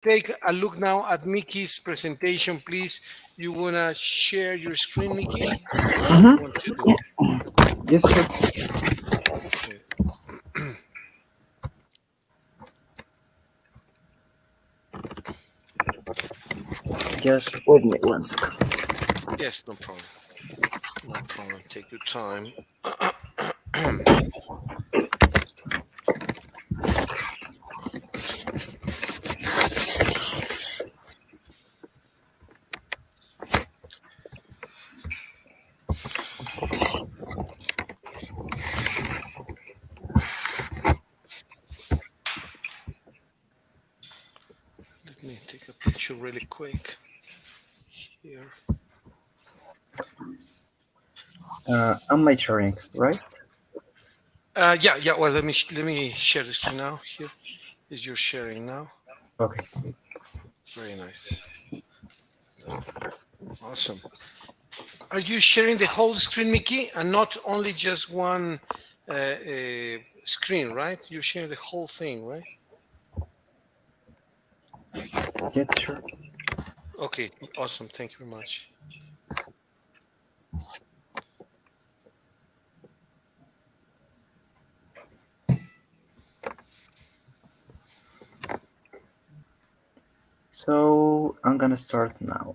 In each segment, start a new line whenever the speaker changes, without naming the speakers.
take a look now at Mickey's presentation, please. You wanna share your screen, Mickey? What do you want to do?
Yes, sure.
Okay.
Just wait me 1 second.
Yes, no problem. No problem. Take your time. Let me take a picture really quick here.
Am I sharing, right?
Yeah, yeah. Well, let me share the screen now. Here is your sharing now.
Okay.
Very nice. Awesome. Are you sharing the whole screen, Mickey, and not only just one screen, right? You're sharing the whole thing, right?
Yes, sure.
Okay, awesome. Thank you very much.
So I'm gonna start now.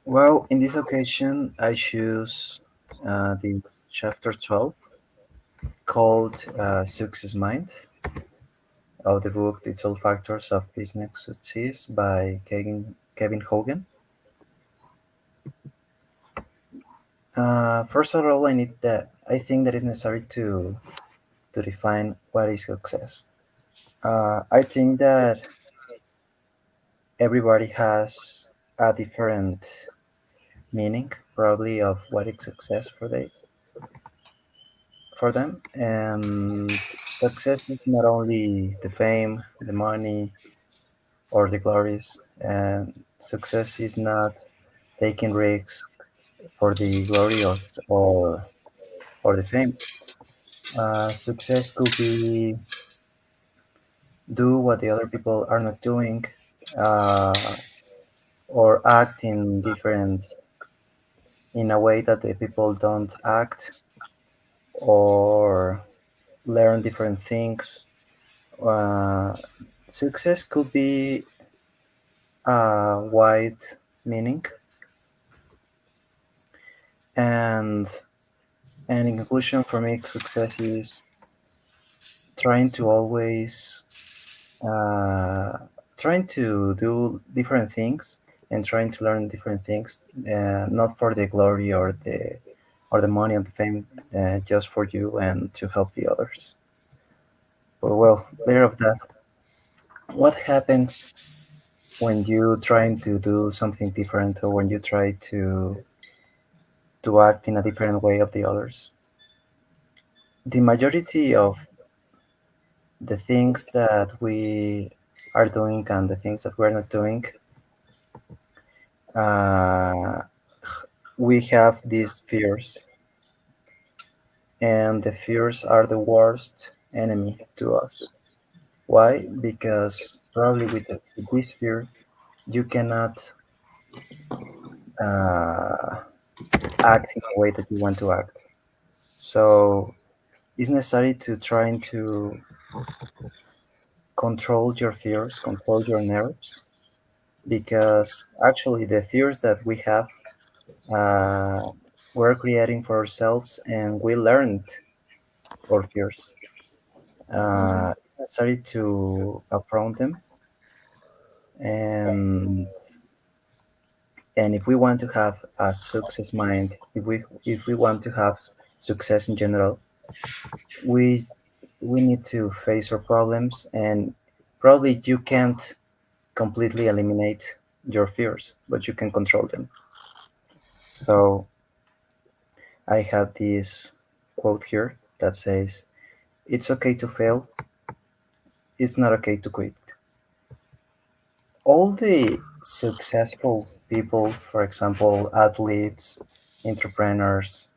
Well, in this occasion, I choose the chapter 12 called Success Mind of the book The 12 Factors of Business Success by Kevin Hogan. First of all, I think that it's necessary to define what is success. I think that everybody has a different meaning, probably, of what is success for them. And success is not only the fame, the money, or the glories. And success is not taking risks for the glory or the fame. Success could be do what the other people are not doing, uh, or act in a way that the people don't act, or learn different things. Uh, Success could be a wide meaning, and in conclusion, for me, success is trying to always uh, trying to do different things and trying to learn different things, not for the glory or the money or the fame, just for you and to help the others. But well, later of that, what happens when you trying to do something different, or when you try to act in a different way of the others? The majority of the things that we are doing and the things that we're not doing, uh, we have these fears, and the fears are the worst enemy to us. Why? Because probably with this fear, you cannot uh, act in a way that you want to act. So it's necessary to try to control your fears, control your nerves, because actually the fears that we have, uh, we're creating for ourselves, and we learned our fears. It's necessary to affront them, and if we want to have a success mind, if we want to have success in general, we we need to face our problems, and probably you can't completely eliminate your fears, but you can control them. So I have this quote here that says, "It's okay to fail, it's not okay to quit." All the successful people, for example, athletes, entrepreneurs,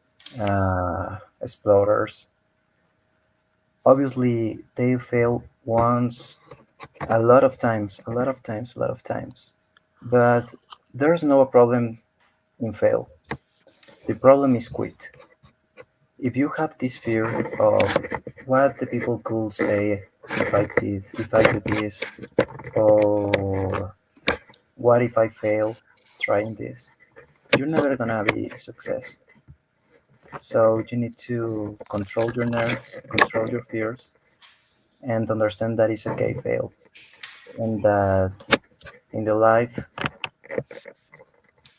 explorers, obviously they fail once, a lot of times, a lot of times, a lot of times. But there's no problem in fail. The problem is quit. If you have this fear of what the people could say if I do this, or what if I fail trying this, you're never gonna be a success. So you need to control your nerves, control your fears, and understand that it's okay fail, and that in the life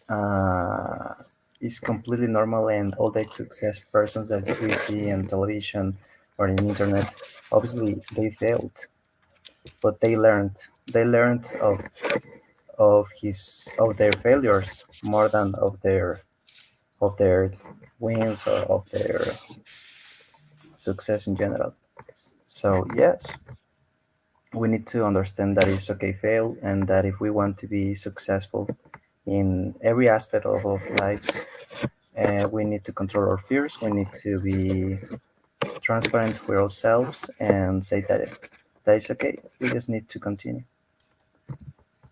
uh, is completely normal, and all the success persons that we see on television or in internet, obviously they failed, but they learned of their failures more than of their wins or of their success in general. So yes, we need to understand that it's okay fail, and that if we want to be successful in every aspect of our lives, we need to control our fears. We need to be transparent with ourselves and say that it's okay. We just need to continue.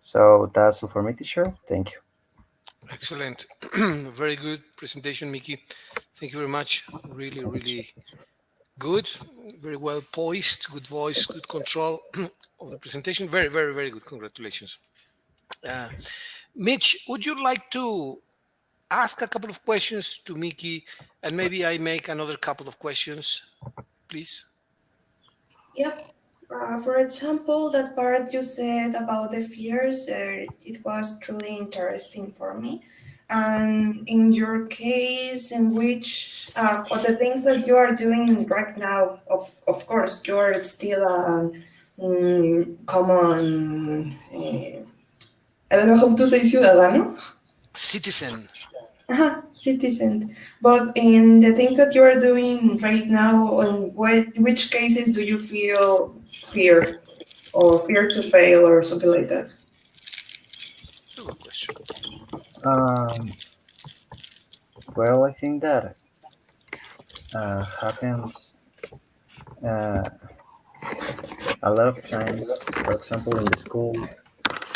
So that's all for me, teacher. Thank you.
Excellent. Very good presentation, Mickey. Thank you very much. Really,
Thank you,
really
teacher.
good. Very well poised, good voice, good control of the presentation. Very, very, very good. Congratulations. Uh, Mitch, would you like to ask a couple of questions to Mickey, and maybe I make another couple of questions, please?
Yep. For example, that part you said about the fears, it was truly interesting for me. And in your case, in which of the things that you are doing right now, of course, you're still a common, I don't know how to say ciudadano,
Citizen.
citizen. But in the things that you are doing right now, in which cases do you feel fear? Or fear to fail or something like that.
It's a good question.
Um, well, I think that happens uh, a lot of times. For example, in the school,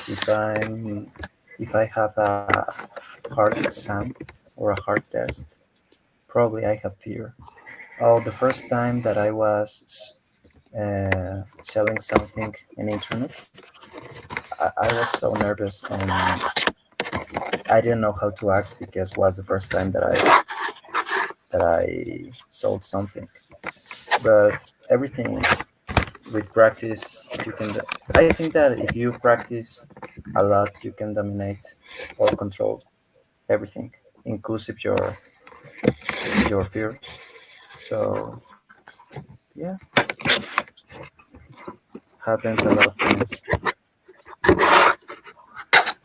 if I'm if I have a hard exam or a hard test, probably I have fear. Oh, the first time that I was selling something in internet, I was so nervous, and I didn't know how to act because it was the first time that I sold something. But everything with practice, you can. I think that if you practice a lot, you can dominate or control everything, inclusive your fears. So yeah, happens a lot of times.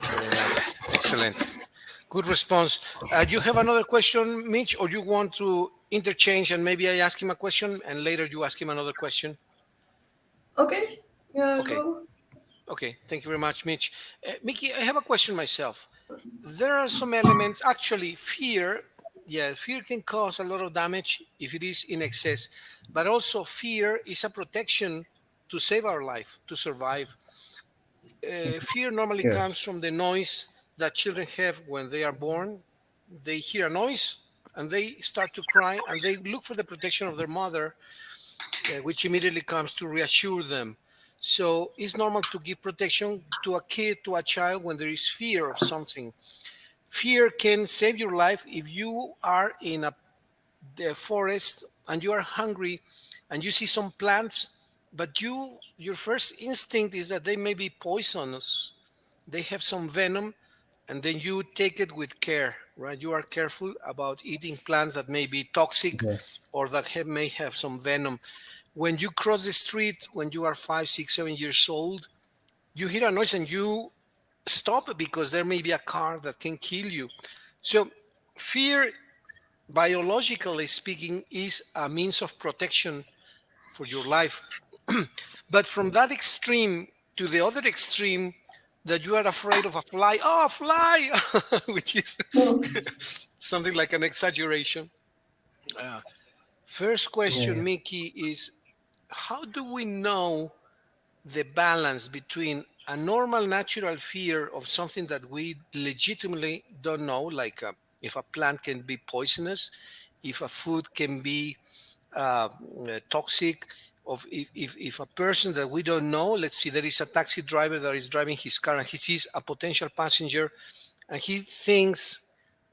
Very nice. Excellent. Good response. You have another question, Mitch, or you want to interchange and maybe I ask him a question and later you ask him another question?
Okay, yeah,
Okay.
go.
Okay. Thank you very much, Mitch. Mickey, I have a question myself. There are some elements, actually, fear. Yeah, fear can cause a lot of damage if it is in excess, but also fear is a protection to save our life, to survive. Fear normally
Yes.
comes from the noise that children have when they are born. They hear a noise and they start to cry and they look for the protection of their mother, which immediately comes to reassure them. So it's normal to give protection to a kid, to a child, when there is fear of something. Fear can save your life if you are in the forest and you are hungry and you see some plants, but your first instinct is that they may be poisonous. They have some venom, and then you take it with care, right? You are careful about eating plants that may be toxic
Yes.
or that may have some venom. When you cross the street, when you are 5, 6, 7 years old, you hear a noise and you stop because there may be a car that can kill you. So fear, biologically speaking, is a means of protection for your life. But from that extreme to the other extreme, that you are afraid of a fly, oh, a fly, which is
Mm.
something like an exaggeration. Uh, First question,
Yeah.
Mickey, is how do we know the balance between a normal natural fear of something that we legitimately don't know, like if a plant can be poisonous, if a food can be toxic, of if a person that we don't know, let's see, there is a taxi driver that is driving his car and he sees a potential passenger and he thinks,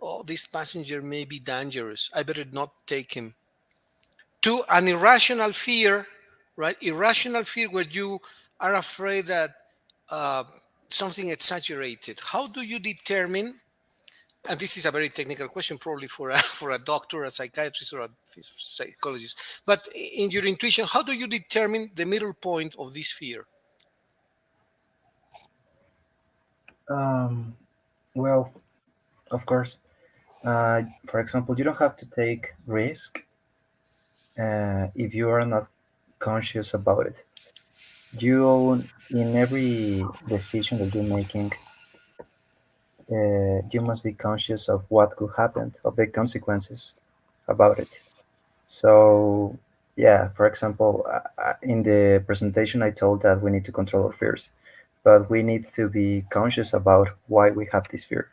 oh, this passenger may be dangerous, I better not take him, to an irrational fear, right? Irrational fear where you are afraid that uh, something exaggerated. How do you determine? And this is a very technical question, probably for a, for a doctor, a psychiatrist, or a psychologist. But in your intuition, how do you determine the middle point of this fear?
Um, well, of course. For example, you don't have to take risk if you are not conscious about it. You, in every decision that you're making, you must be conscious of what could happen, of the consequences about it. So, yeah, for example, in the presentation, I told that we need to control our fears, but we need to be conscious about why we have this fear.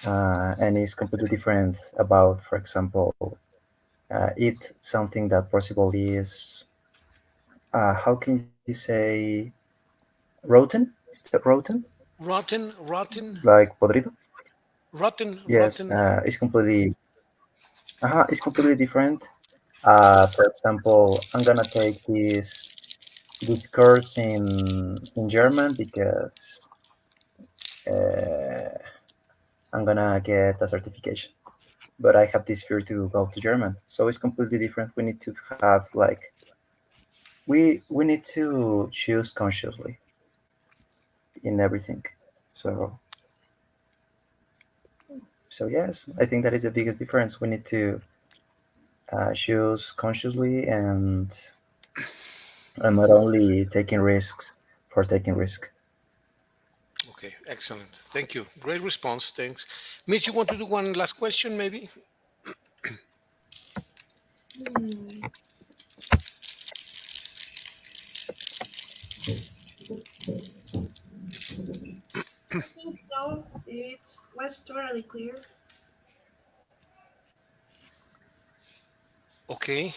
And it's completely different about, for example, it something that possibly is, how can you say, rotten? Is that rotten?
Rotten, rotten,
Like podrido?
rotten,
Yes,
rotten.
it's completely different. For example, I'm gonna take this course in German because uh, I'm gonna get a certification. But I have this fear to go to German, so it's completely different. We need to have like we need to choose consciously in everything. So so yes, I think that is the biggest difference. We need to choose consciously and not only taking risks for taking risk.
Okay, excellent. Thank you. Great response. Thanks. Mitch, you want to do one last question, maybe?
Hmm, I think no, it was totally clear.
Okay,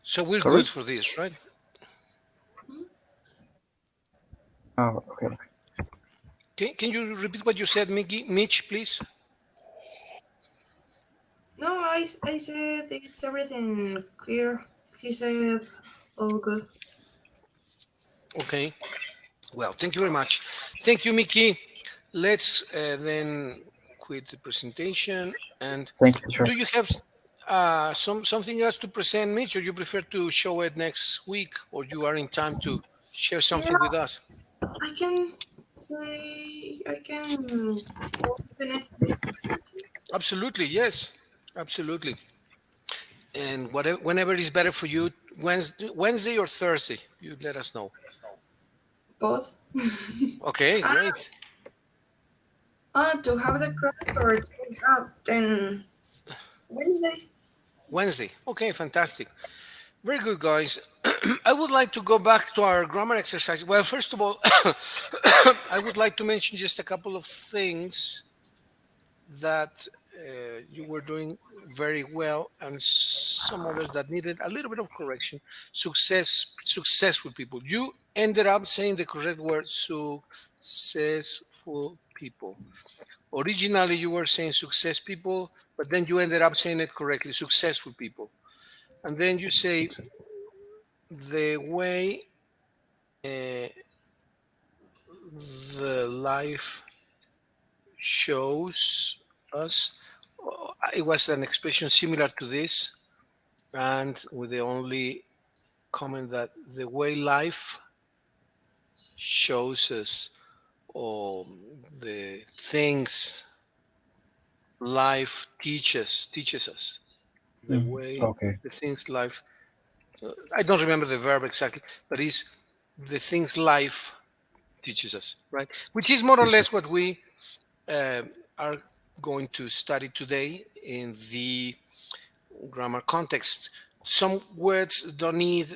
so we're
Sorry?
good for this, right?
Hmm?
Oh, okay.
Can you repeat what you said, Mickey? Mitch, please?
No, I said it's everything clear. He said all good.
Okay. Well, thank you very much. Thank you, Mickey. Let's then quit the presentation. And
Thank you, teacher.
do you have something else to present, Mitch, or you prefer to show it next week, or you are in time to share
Yeah,
something with us?
I can say the next week.
Absolutely, yes, absolutely. And whatever, whenever is better for you, Wednesday or Thursday, you let us know.
Both.
Okay,
Ah,
great.
to have the class or it goes out then Wednesday.
Wednesday. Okay, fantastic. Very good, guys. I would like to go back to our grammar exercise. Well, first of all, I would like to mention just a couple of things that you were doing very well, and some others that needed a little bit of correction. Successful people. You ended up saying the correct word, successful people. Originally, you were saying success people, but then you ended up saying it correctly, successful people. And then you say
Success.
the way the life shows us. It was an expression similar to this, and with the only comment that the way life shows us, or the things life teaches us, the way
Okay.
the things life. I don't remember the verb exactly, but it's the things life teaches us, right? Which is more or less
Teachers.
what we uh, are going to study today in the grammar context. Some words don't need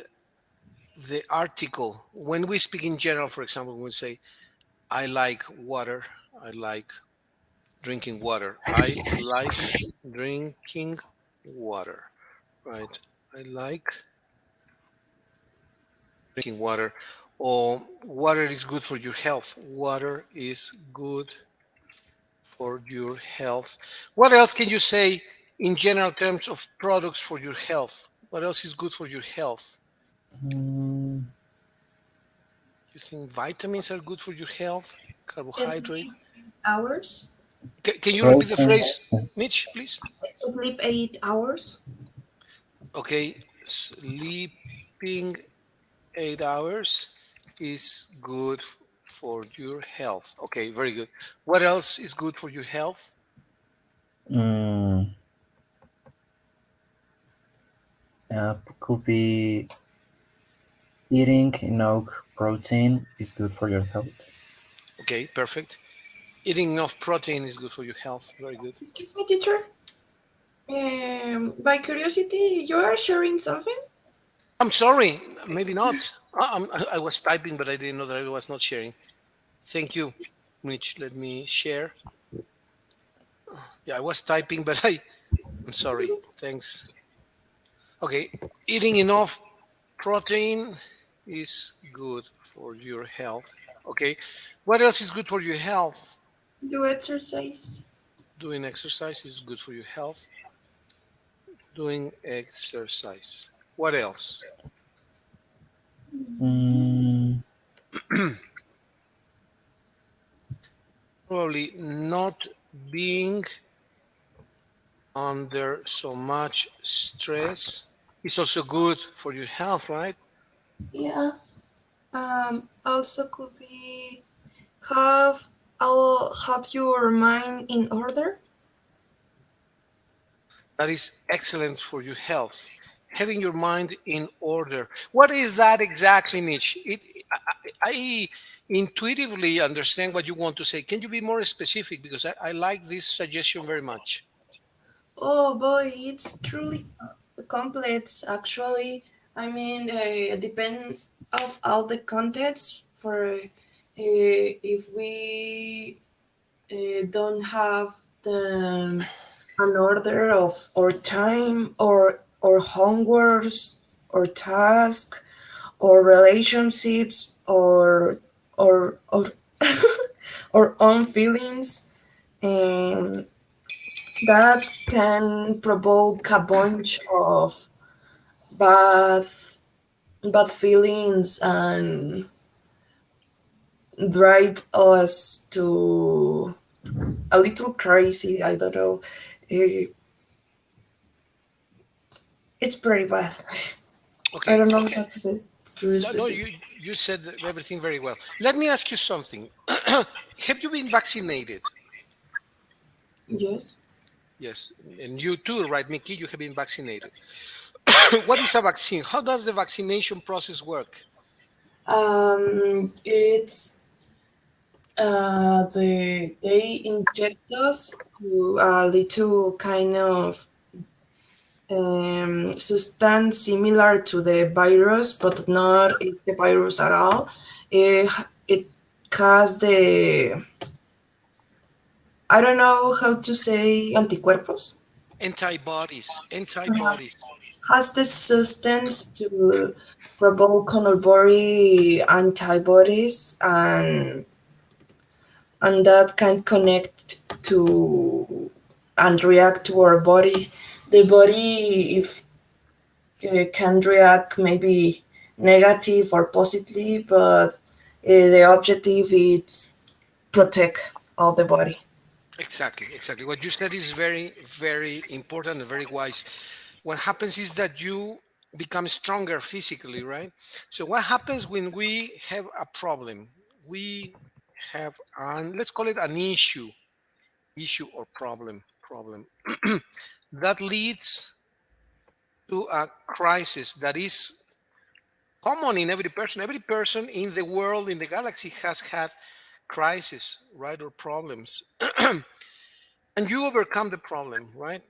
the article. When we speak in general, for example, we say, I like water. I like drinking water. I like drinking water, right? I like drinking water. Or water is good for your health. Water is good for your health. What else can you say in general terms of products for your health? What else is good for your health?
Mm,
You think vitamins are good for your health? Carbohydrate?
Sleep hours.
Can you repeat the
protein.
phrase, Mitch, please?
Sleep 8 hours.
Okay, sleeping 8 hours is good for your health. Okay, very good. What else is good for your health?
Mm, could be eating enough protein is good for your health.
Okay, perfect. Eating enough protein is good for your health. Very good.
Excuse me, teacher. By curiosity, you are sharing something?
I'm sorry, maybe not. I was typing, but I didn't know that I was not sharing. Thank you, Mitch. Let me share. Yeah, I was typing, but I'm sorry. Thanks. Okay, eating enough protein is good for your health. Okay, what else is good for your health?
Do exercise.
Doing exercise is good for your health. Doing exercise. What else?
Mm,
Probably not being under so much stress is also good for your health, right?
Yeah. Also could be have I'll have your mind in order.
That is excellent for your health. Having your mind in order. What is that exactly, Mitch? I intuitively understand what you want to say. Can you be more specific? Because I like this suggestion very much.
Oh boy, it's truly complex. Actually, I mean, depend of all the context. For if we don't have an order of or time or homeworks or task or relationships or or own feelings, and that can provoke a bunch of bad bad feelings and drive us to a little crazy. I don't know. Eh, It's pretty bad. I
Okay.
don't know how to say very
No, no,
specific.
you said everything very well. Let me ask you something. Have you been vaccinated?
Yes.
Yes, and you too, right, Mickey? You have been vaccinated. What is a vaccine? How does the vaccination process work?
It's they inject us to a little kind of substance similar to the virus, but not it's the virus at all. It has the I don't know how to say anticuerpos.
Antibodies, antibodies.
Has the substance to provoke on our body antibodies, and that can connect to and react to our body. The body, if can react maybe negative or positive, but the objective is protect all the body.
Exactly, exactly. What you said is very, very important and very wise. What happens is that you become stronger physically, right? So what happens when we have a problem? We have an, let's call it an issue or problem that leads to a crisis that is common in every person. Every person in the world, in the galaxy, has had crisis, right, or problems. And you overcome the problem, right?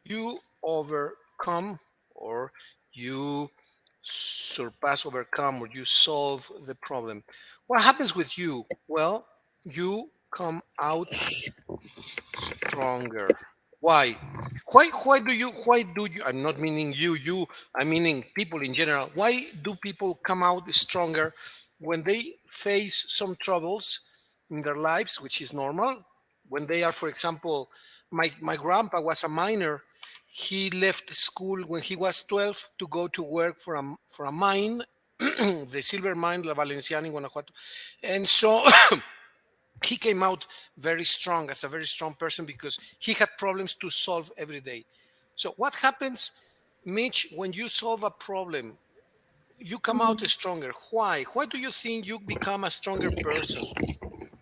You overcome or you surpass, overcome, or you solve the problem. What happens with you? Well, you come out stronger. Why? Why do you, I'm not meaning you, I'm meaning people in general. Why do people come out stronger when they face some troubles in their lives, which is normal? When they are, for example, my grandpa was a miner. He left school when he was 12 to go to work for a mine, the silver mine, La Valenciana in Guanajuato. And so he came out very strong, as a very strong person, because he had problems to solve every day. So what happens, Mitch, when you solve a problem? You come out
Mhm.
stronger. Why do you think you become a stronger person?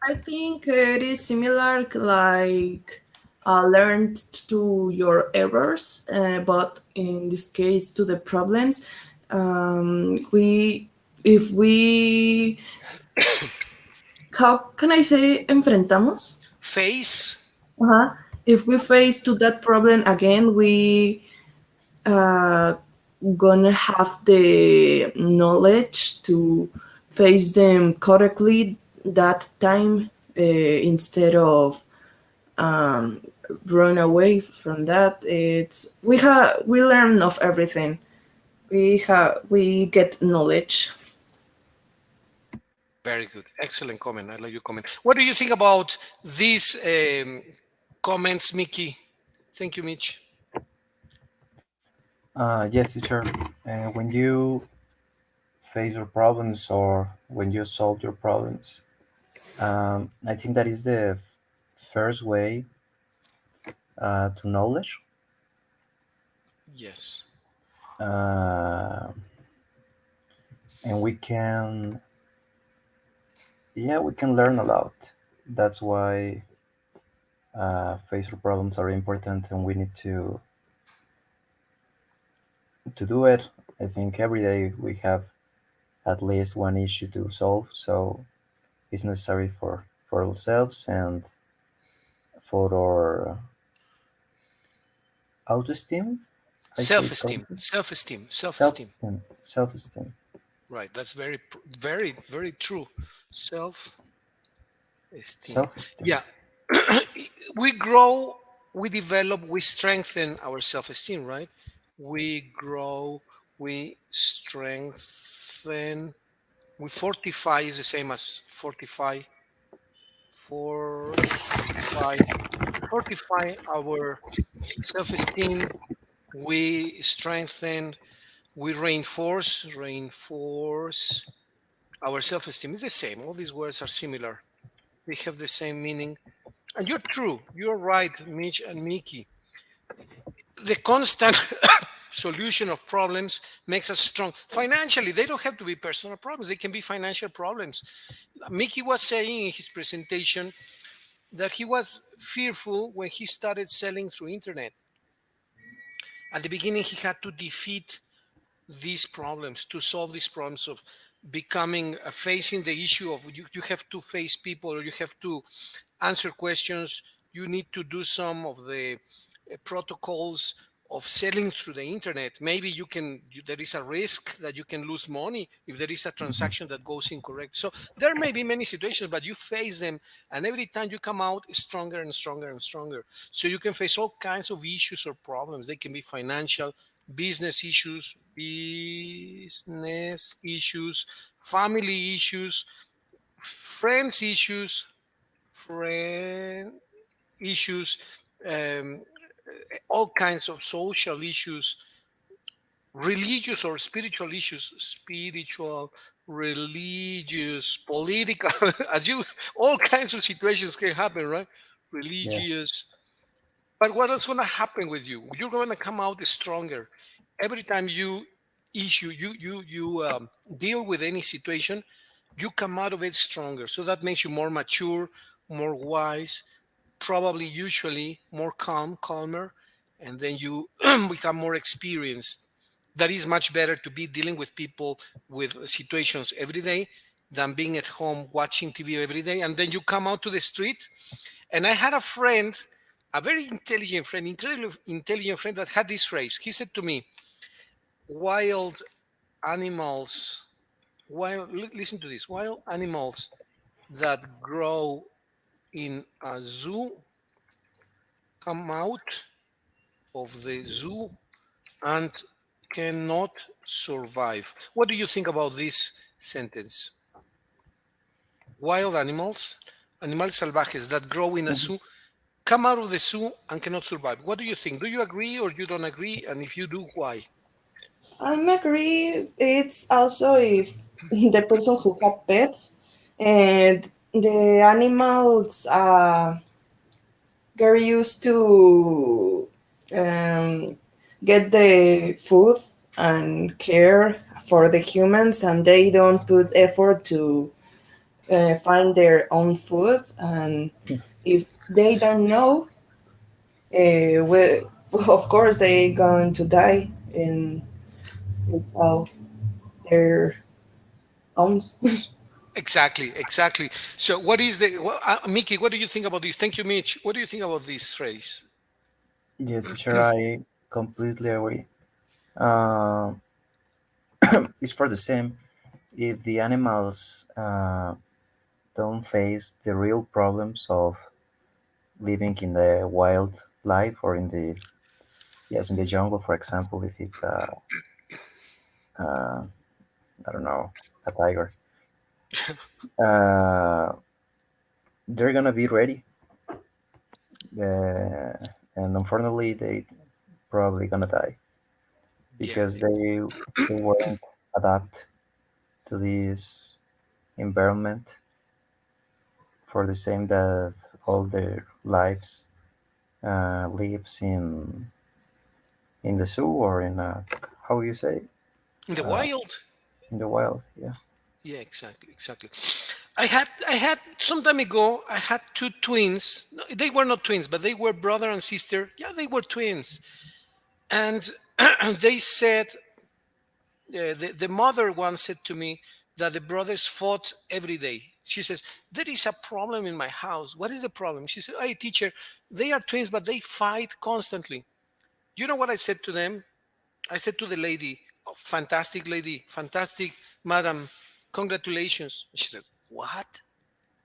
I think it is similar, like learned to your errors, but in this case to the problems. We, if we, how can I say, enfrentamos?
Face.
Uh-huh. If we face to that problem again, we uh, gonna have the knowledge to face them correctly that time, instead of um, run away from that. It's we learn of everything. We get knowledge.
Very good. Excellent comment. I like your comment. What do you think about these comments, Mickey? Thank you, Mitch.
Yes, teacher. When you face your problems or when you solve your problems, I think that is the first way to knowledge.
Yes.
Uh, and we can, yeah, we can learn a lot. That's why face your problems are important, and we need to do it. I think every day we have at least one issue to solve, so it's necessary for ourselves and for our autoesteem. I say it's called
Self-esteem, self-esteem, self-esteem.
self-esteem. Self-esteem.
Right. That's very, very true. Self-esteem.
Self-esteem.
Yeah. We grow, we develop, we strengthen our self-esteem, right? We grow, we strengthen, we fortify is the same as fortify, fortify our self-esteem. We strengthen, we reinforce our self-esteem. Is the same. All these words are similar. They have the same meaning. And you're true. You're right, Mitch and Mickey. The constant solution of problems makes us strong. Financially, they don't have to be personal problems. They can be financial problems. Mickey was saying in his presentation that he was fearful when he started selling through internet. At the beginning, he had to defeat these problems, to solve these problems of becoming facing the issue of you have to face people, or you have to answer questions. You need to do some of the protocols of selling through the internet. Maybe there is a risk that you can lose money if there is a
Mhm.
transaction that goes incorrect. So there may be many situations, but you face them, and every time you come out stronger and stronger and stronger. So you can face all kinds of issues or problems. They can be financial, business issues, family issues, friends issues, friend issues, um, all kinds of social issues, religious or spiritual issues, spiritual, religious, political, as you, all kinds of situations can happen, right?
Yeah.
Religious. But what is going to happen with you? You're going to come out stronger every time you deal with any situation. You come out of it stronger. So that makes you more mature, more wise, probably usually more calmer, and then you become more experienced. That is much better to be dealing with people with situations every day than being at home watching TV every day. And then you come out to the street. And I had a friend, a very intelligent friend, incredibly intelligent friend, that had this phrase. He said to me, wild animals, listen to this, wild animals that grow in a zoo come out of the zoo and cannot survive. What do you think about this sentence? Wild animals, animales salvajes that grow in a
Mhm.
zoo, come out of the zoo and cannot survive. What do you think? Do you agree or you don't agree? And if you do, why?
I agree. It's also if the person who had pets and the animals get used to um, get the food and care for the humans, and they don't put effort to find their own food. And if they don't know, well, of course they going to die in without their own.
Exactly, exactly. So, what is the, Mickey, what do you think about this? Thank you, Mitch. What do you think about this phrase?
Yes, teacher, I completely agree. Um, it's for the same. If the animals don't face the real problems of living in the wildlife or in the yes in the jungle, for example, if it's uh, I don't know, a tiger, uh, they're gonna be ready. And unfortunately, they probably gonna die
Yeah,
because they won't adapt to this environment for the same that all their lives lives in the zoo or in a how you say
in the
uh,
wild.
in the wild. Yeah.
Yeah, exactly, exactly. I had some time ago. I had two twins. No, they were not twins, but they were brother and sister. Yeah, they were twins, and they said the mother once said to me that the brothers fought every day. She says, there is a problem in my house. What is the problem? She said, hey, teacher, they are twins, but they fight constantly. You know what I said to them? I said to the lady, oh, fantastic lady, fantastic madam, congratulations. She said, what?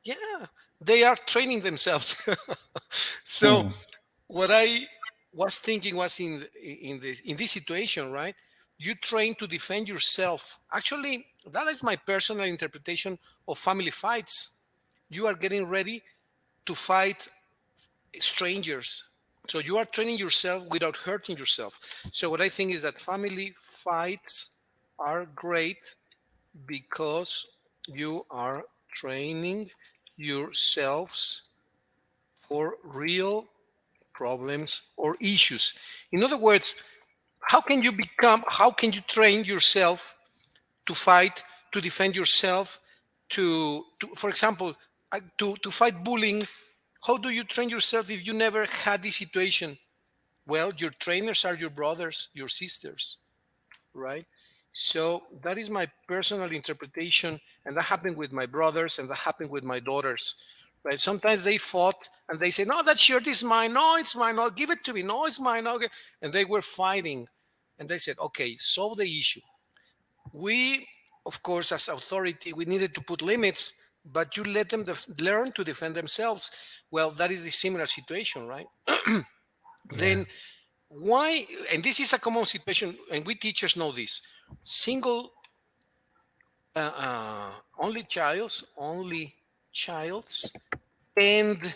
Yeah, they are training themselves. So
Hmm.
what I was thinking was in this situation, right? You train to defend yourself. Actually, that is my personal interpretation of family fights. You are getting ready to fight strangers. So you are training yourself without hurting yourself. So what I think is that family fights are great because you are training yourselves for real problems or issues. In other words, how can you train yourself to fight, to defend yourself, to for example, to fight bullying? How do you train yourself if you never had this situation? Well, your trainers are your brothers, your sisters, right? So that is my personal interpretation, and that happened with my brothers, and that happened with my daughters, right? Sometimes they fought and they say, "No, that shirt is mine. No, it's mine. No, give it to me. No, it's mine." Okay, and they were fighting, and they said, "Okay, solve the issue." We, of course, as authority, we needed to put limits, but you let them learn to defend themselves. Well, that is a similar situation, right?
Yeah.
Then why, and this is a common situation, and we teachers know this, single only childs tend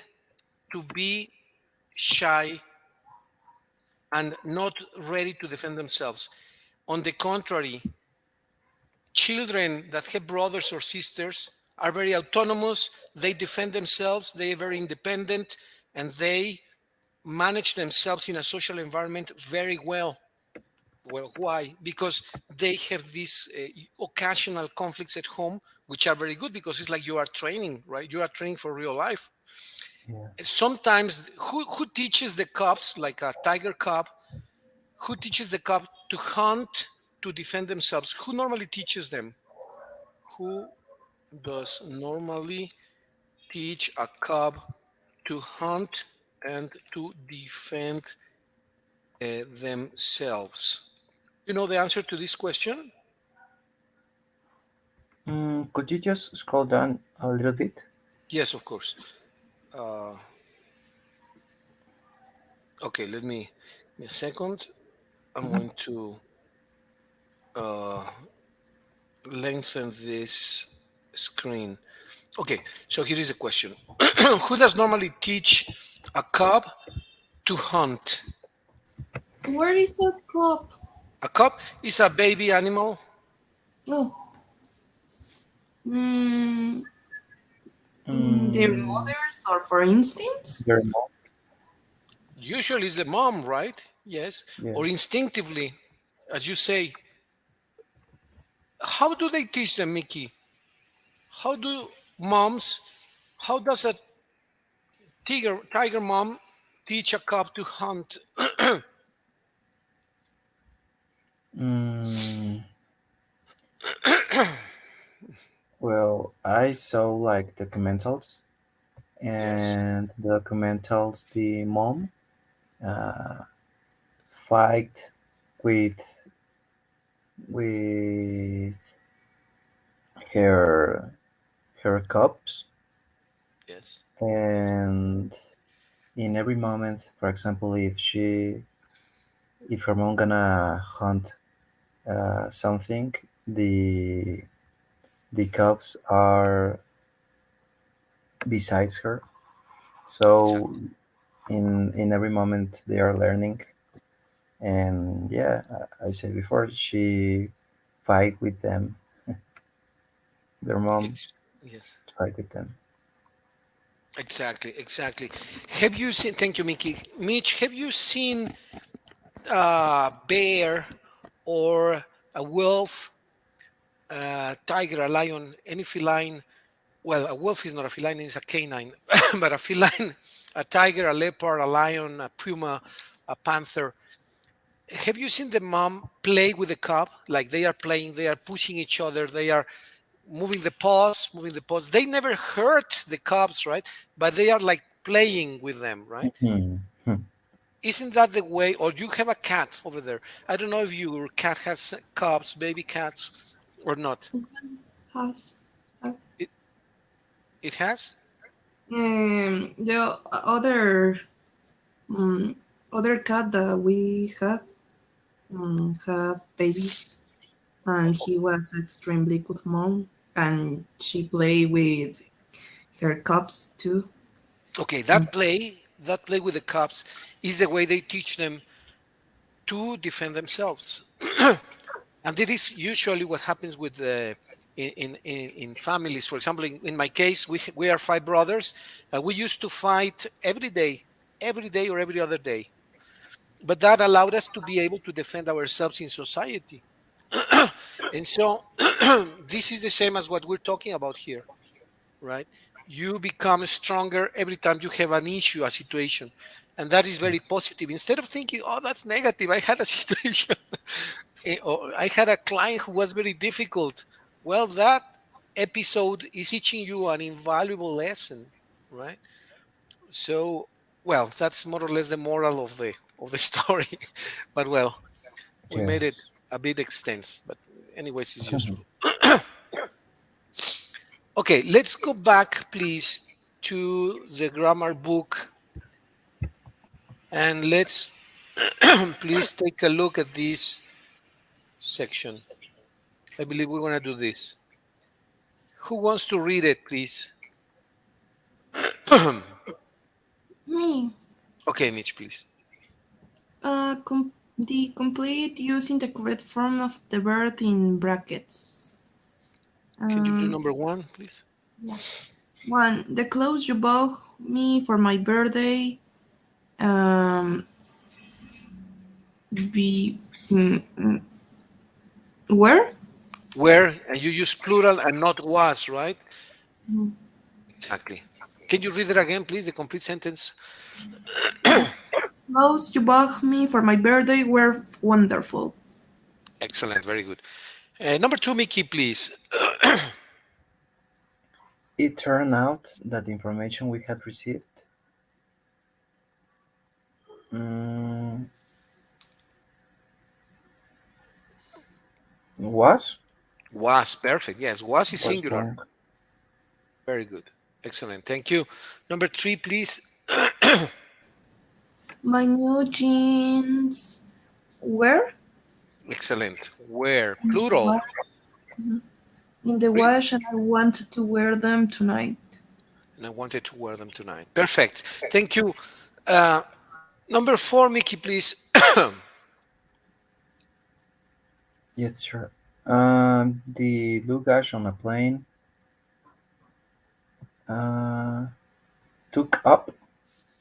to be shy and not ready to defend themselves. On the contrary, children that have brothers or sisters are very autonomous, they defend themselves, they are very independent, and they manage themselves in a social environment very well. Well, why? Because they have these occasional conflicts at home, which are very good because it's like you are training, right? You are training for real life.
Yeah.
Sometimes, who teaches the cubs, like a tiger cub, who teaches the cub to hunt, to defend themselves? Who normally teaches them? Who does normally teach a cub to hunt and to defend themselves? You know the answer to this question?
Could you just scroll down a little bit?
Yes, of course. Uh, okay, give me a second. I'm
Mhm.
going to uh, lengthen this screen. Okay, so here is a question. Who does normally teach a cub to hunt?
Where is that cup?
A cub is a baby animal.
Oh, mm, their
Mm,
mothers, or for instance?
your mom?
Usually it's the mom, right? Yes.
Yeah.
Or instinctively, as you say. How do they teach them, Mickey? How do moms, how does a tiger mom teach a cub to hunt?
Mm, well, I saw like documentals,
Yes,
and the documentals, the mom uh, fight with with her her cubs,
yes,
and in every moment, for example, if her mom gonna hunt something, the cubs are besides her. So
exactly.
in every moment they are learning, and yeah, I said before, she fight with them, their mom
Yes,
fight with them.
exactly, exactly. Have you seen, thank you, Mickey. Mitch, have you seen a bear or a wolf, a tiger, a lion, any feline? Well, a wolf is not a feline, it's a canine, but a feline, a tiger, a leopard, a lion, a puma, a panther. Have you seen the mom play with the cub? Like they are playing, they are pushing each other, they are moving the paws, moving the paws. They never hurt the cubs, right? But they are like playing with them, right?
Hmm. Hmm.
Isn't that the way? Or you have a cat over there. I don't know if your cat has cubs, baby cats, or not.
Has
It it has.
the um, other cat that we had have babies, and he was extremely good mom, and she play with her cubs too.
Okay,
Mm.
that play with the cubs is the way they teach them to defend themselves. And this is usually what happens with the in families. For example, in my case, we are five brothers, and we used to fight every day or every other day. But that allowed us to be able to defend ourselves in society. And so this is the same as what we're talking about here, right? You become stronger every time you have an issue, a situation. And that is very positive. Instead of thinking, oh, that's negative, I had a situation, or I had a client who was very difficult. Well, that episode is teaching you an invaluable lesson, right? So, well, that's more or less the moral of the story. But well, we made it
Yes.
a bit extensive, but anyways, it's useful. Okay, let's go back, please, to the grammar book and let's please take a look at this section. I believe we're going to do this. Who wants to read it, please?
Me.
Okay, Mitch, please.
The complete using the correct form of the verb in brackets.
Can you do
Um,
number one, please?
yeah. One, the clothes you bought me for my birthday. Um, be where?
Where, and you use plural and not was, right? Exactly. Can you read it again, please? The complete sentence.
The clothes you bought me for my birthday were wonderful.
Excellent, very good. Number two, Mickey, please.
It turned out that the information we had received mm, Was?
Was, perfect. Yes, was is
Was
singular.
wrong.
Very good. Excellent. Thank you. Number three, please.
My new jeans were
Excellent. Where?
in the
Plural.
wash, in the
Re-
wash, and I wanted to wear them tonight.
And I wanted to wear them tonight. Perfect. Thank you. Uh, Number four, Mickey, please.
Yes, sure. The luggage on a plane uh, took up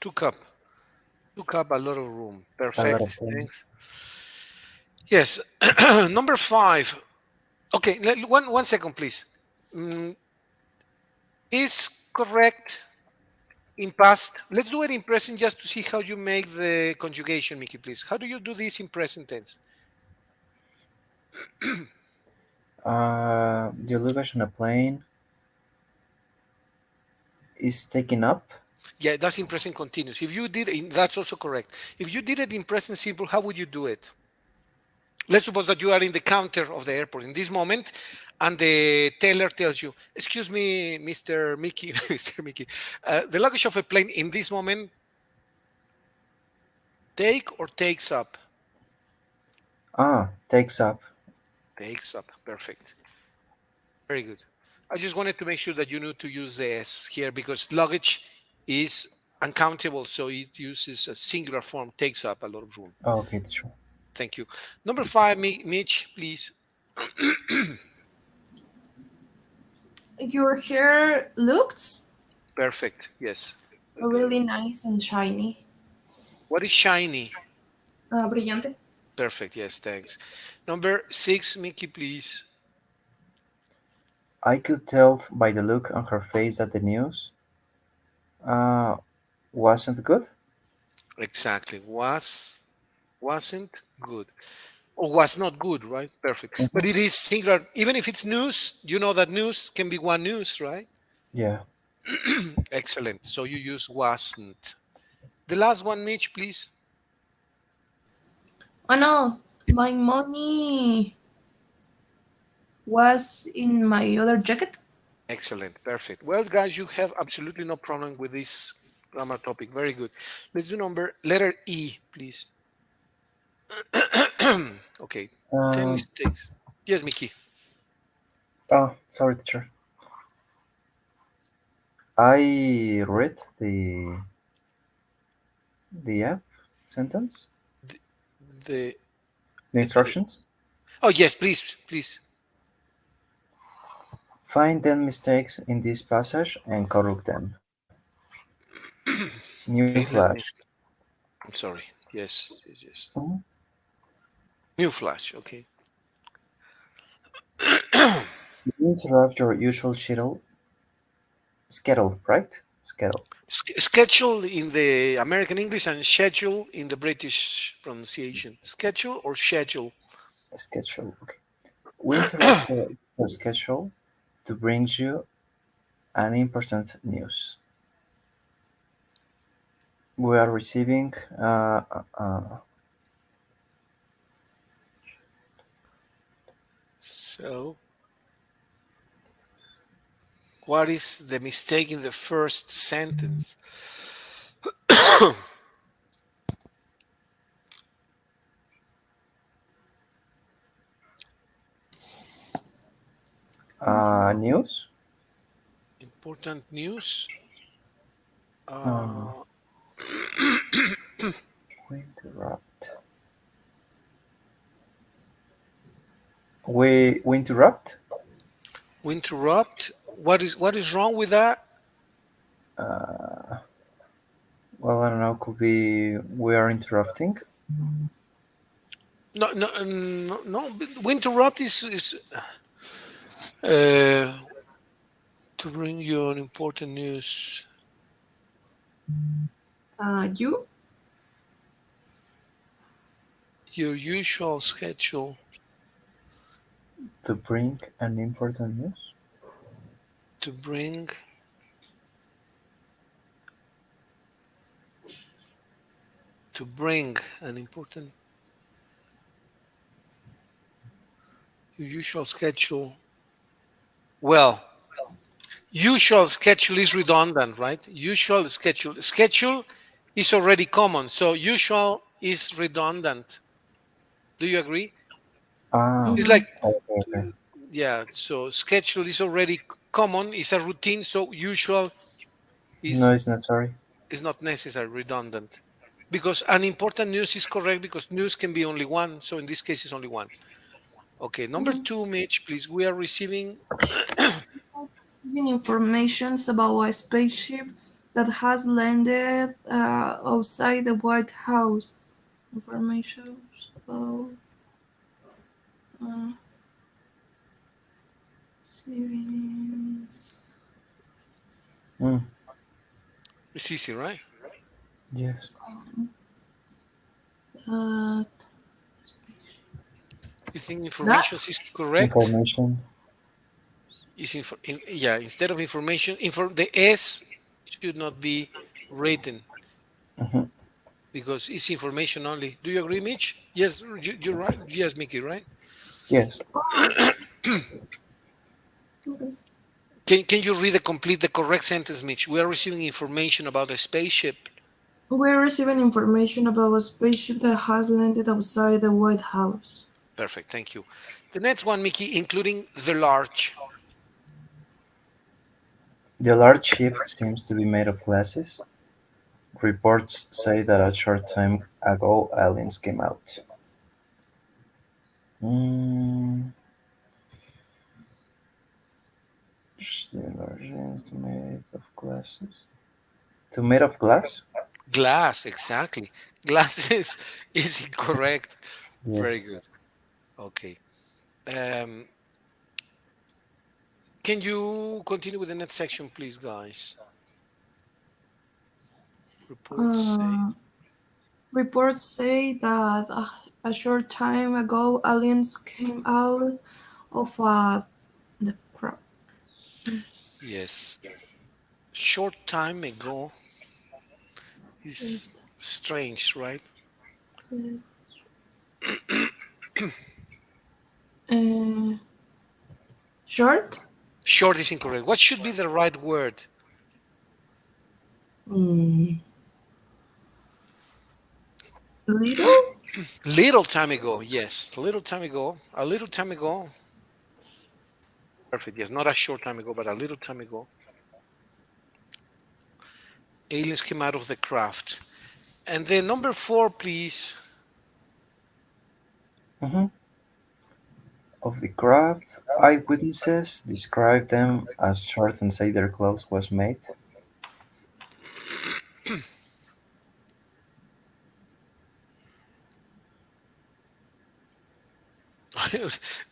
Took up. Took up a lot of room.
a lot of
Perfect.
room.
Thanks. Yes. Number five. Okay, one second, please. Mm, is correct in past. Let's do it in present just to see how you make the conjugation, Mickey, please. How do you do this in present tense?
The luggage on a plane is taken up.
Yeah, that's in present continuous. If you did, that's also correct. If you did it in present simple, how would you do it? Let's suppose that you are in the counter of the airport in this moment, and the teller tells you, "Excuse me, Mr. Mickey, Mr. Mickey, the luggage of a plane in this moment take or takes up?
Takes up.
Takes up. Perfect. Very good. I just wanted to make sure that you knew to use the S here because luggage is uncountable, so it uses a singular form, takes up a lot of room.
Oh, okay, that's true.
Thank you. Number five, Mitch, please.
Your hair looks
Perfect. Yes. Okay.
really nice and shiny.
What is shiny?
Brillante.
Perfect. Yes, thanks. Number six, Mickey, please.
I could tell by the look on her face that the news uh, wasn't good.
Exactly. Wasn't good. Or was not good, right? Perfect.
Mhm.
But it is singular. Even if it's news, you know that news can be one news, right?
Yeah.
Excellent. So you use wasn't. The last one, Mitch, please.
Oh no, my money was in my other jacket.
Excellent. Perfect. Well, guys, you have absolutely no problem with this grammar topic. Very good. Let's do letter E, please. Okay. 10
Um,
mistakes. Yes, Mickey.
oh, sorry, teacher. I read the F sentence,
The, the,
the
the
instructions.
oh, yes, please, please.
Find 10 mistakes in this passage and correct them. New
Okay,
flash.
I'm sorry. Yes, yes, yes.
Mhm.
New flash. Okay.
You interrupt your usual schedule, right? Schedule.
Schedule in the American English and schedule in the British pronunciation. Schedule or schedule?
Schedule. Okay. We interrupt your schedule to bring you an important news. We are receiving
So, what is the mistake in the first sentence?
news.
Important news.
Um,
Uh,
we interrupt. We interrupt.
we interrupt. What is wrong with that?
Uh, well, I don't know. Could be we are interrupting.
No, no, no, no. We interrupt is uh, to bring you an important news.
You?
Your usual schedule
To bring an important news.
to bring an important Your usual schedule. Well, usual schedule is redundant, right? Usual schedule. Schedule is already common, so usual is redundant. Do you agree?
Ah,
It's like,
okay, okay.
yeah, so schedule is already common, it's a routine, so usual
No,
is
it's necessary.
is not necessary, redundant. Because an important news is correct because news can be only one, so in this case it's only one. Okay, number two, Mitch, please. We are receiving.
Receiving informations about a spaceship that has landed outside the White House. Information about uh, receiving
Mm,
It's easy, right?
yes.
that
You think
that
information is correct?
Information.
Yeah, instead of information, the S should not be written
Hmm.
because it's information only. Do you agree, Mitch? Yes, you're right. Yes, Mickey, right?
Yes.
Can you read the correct sentence, Mitch? We are receiving information about a spaceship.
we're receiving information about a spaceship that has landed outside the White House.
Perfect, thank you. The next one, Mickey, including the large.
The large ship seems to be made of glasses. Reports say that a short time ago aliens came out. Mm, the large is made of glasses. To made of glass?
Glass, exactly. Glass is incorrect. Very
Yes.
good. Okay. Um, can you continue with the next section, please, guys? Reports say.
Uh, Reports say that a short time ago aliens came out of the crop.
Yes. Short time ago is strange, right?
Uh, Short?
Short is incorrect. What should be the right word?
Mm, Little?
Little time ago. Yes. A little time ago. A little time ago. Perfect. Yes. Not a short time ago, but a little time ago. Aliens came out of the craft. And then number four, please.
Hmm. Of the craft, eyewitnesses described them as short and say their clothes was made.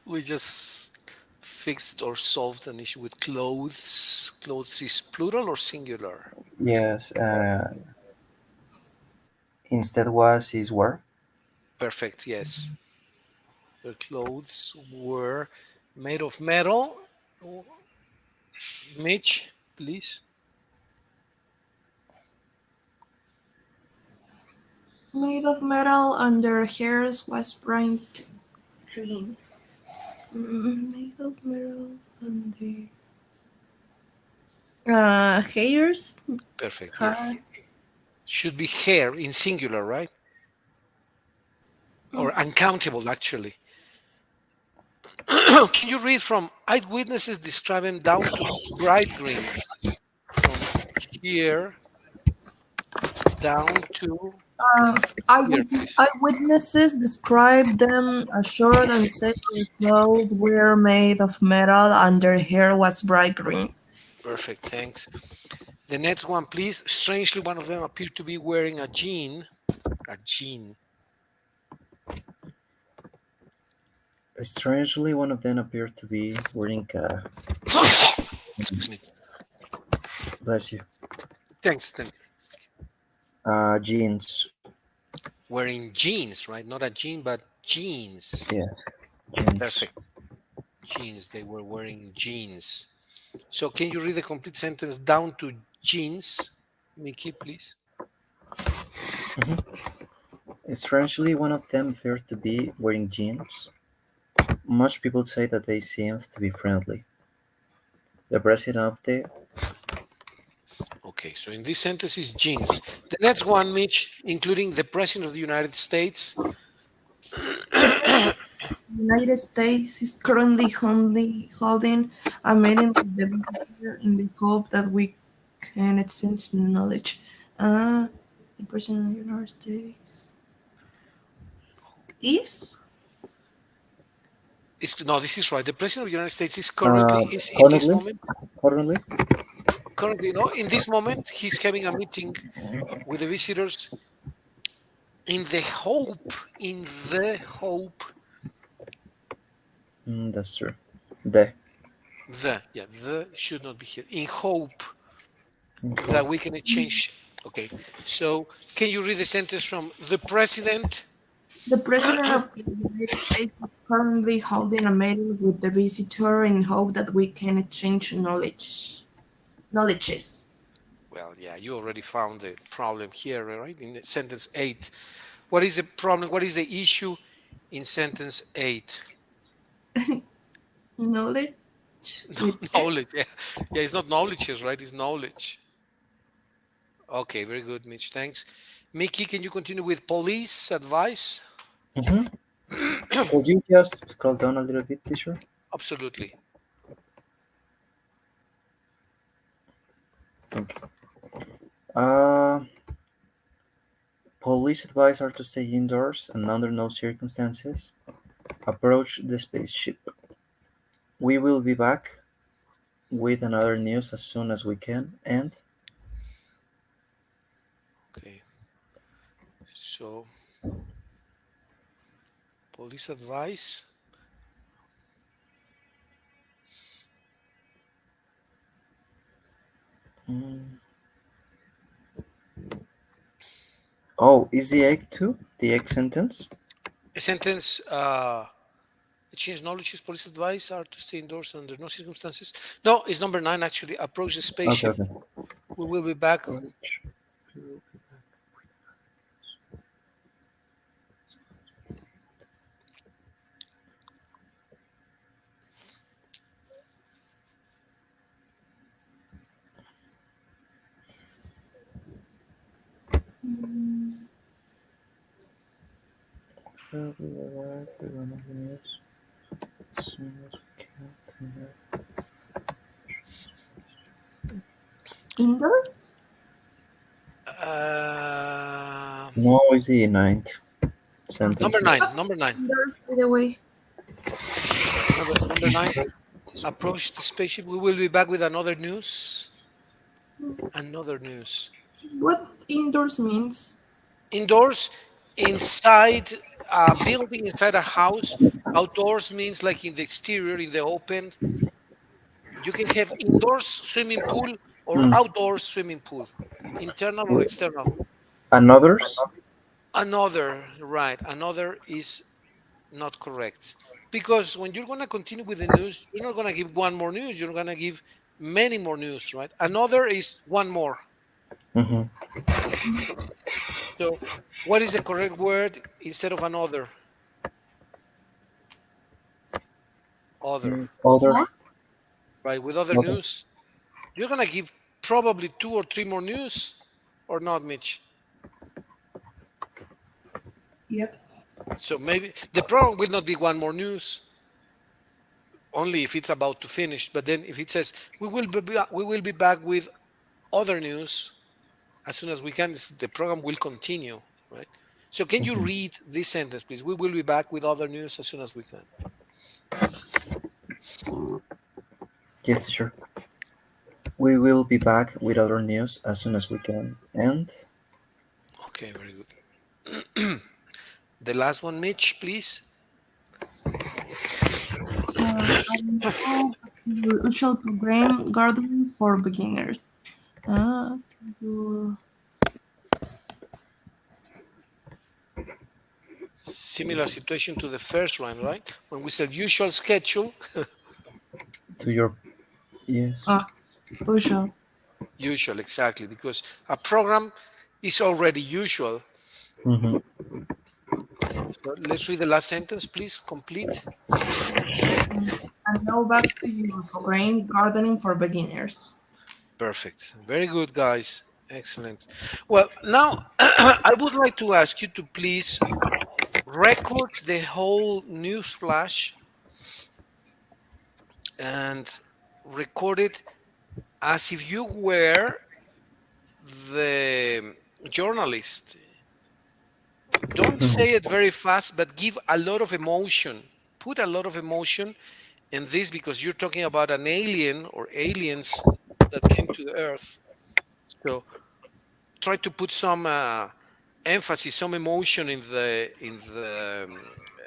We just fixed or solved an issue with clothes. Clothes is plural or singular?
Yes, instead was is were.
Perfect. Yes. Their clothes were made of metal. Mitch, please.
Made of metal and their hairs was bright green. Made of metal and their hairs?
Perfect. Yes.
Ha-
Should be hair in singular, right? Or uncountable, actually. Can you read from eyewitnesses describe him down to bright green? From here down to here, please.
Eyewitnesses described them as short and said their clothes were made of metal and their hair was bright green.
Perfect. Thanks. The next one, please. Strangely, one of them appeared to be wearing a jean. A jean.
Strangely, one of them appeared to be wearing
Excuse me.
bless you,
Thanks. Thanks.
jeans.
Wearing jeans, right? Not a jean, but jeans.
Yeah, jeans.
Perfect. Jeans. They were wearing jeans. So can you read the complete sentence down to jeans, Mickey, please?
Hmm. Strangely, one of them appeared to be wearing jeans. Most people say that they seemed to be friendly. The president of the
Okay, so in this sentence is genes. The next one, Mitch, including the President of the United States.
United States is currently holding a meeting with the visitor in the hope that we can exchange knowledge. Uh, the President of the United States is?
No, this is right. The President of the United States is currently, is in this
currently,
moment,
currently,
currently, no, in this moment, he's having a meeting with the visitors in the hope, in the hope,
that's true. The
the should not be here, in hope
okay.
that we can exchange. Okay, so can you read the sentence from the President?
The President of the United States is currently holding a meeting with the visitor in hope that we can exchange knowledges.
Well, yeah, you already found the problem here, right? In the sentence 8. What is the problem? What is the issue in sentence 8?
Knowledge with
Knowledge.
X.
Yeah. Yeah, it's not knowledge, right? It's knowledge. Okay, very good, Mitch. Thanks. Mickey, can you continue with police advice?
Mm-hmm. Could you just scroll down a little bit, teacher?
Absolutely.
Thank you. Uh, Police advise are to stay indoors and under no circumstances approach the spaceship. We will be back with another news as soon as we can. And
Okay. So, police advice.
mm, oh, is the egg too? The egg sentence?
A sentence, exchange knowledge is police advice are to stay indoors under no circumstances. No, it's number 9 actually. Approach the
Okay,
spaceship.
okay.
We will be back.
We'll be arrive with one of the news as soon as we can.
Indoors?
No, it's the ninth
Number
sentence.
9. Number 9.
Indoors, by the way.
Number 9. Approach the spaceship. We will be back with another news. Another news.
What indoors means?
Indoors, inside a building, inside a house. Outdoors means like in the exterior, in the open. You can have indoors swimming pool or
Mm.
outdoors swimming pool, internal or external.
Another's?
Another, right? Another is not correct because when you're gonna continue with the news, you're not gonna give one more news. You're gonna give many more news, right? Another is one more.
Mm-hmm.
So, what is the correct word instead of another? Other,
Other?
More?
right? With other
Other?
news, you're gonna give probably 2 or 3 more news, or not, Mitch?
Yep.
So maybe the problem will not be one more news, only if it's about to finish. But then if it says we will be back with other news as soon as we can, the program will continue, right? So can you
Mhm.
read this sentence, please? We will be back with other news as soon as we can.
Yes, sure. We will be back with other news as soon as we can. And
Okay, very good. The last one, Mitch, please.
Your usual program gardening for beginners. Uh, your
Similar situation to the first one, right? When we said usual schedule,
to your yes.
usual.
usual, exactly, because a program is already usual.
Mm-hmm.
So let's read the last sentence, please. Complete.
And now back to your program, gardening for beginners.
Perfect. Very good, guys. Excellent. Well, now I would like to ask you to please record the whole news flash and record it as if you were the journalist. Don't say it very fast, but give a lot of emotion. Put a lot of emotion in this because you're talking about an alien or aliens that came to the Earth. So try to put some emphasis, some emotion in the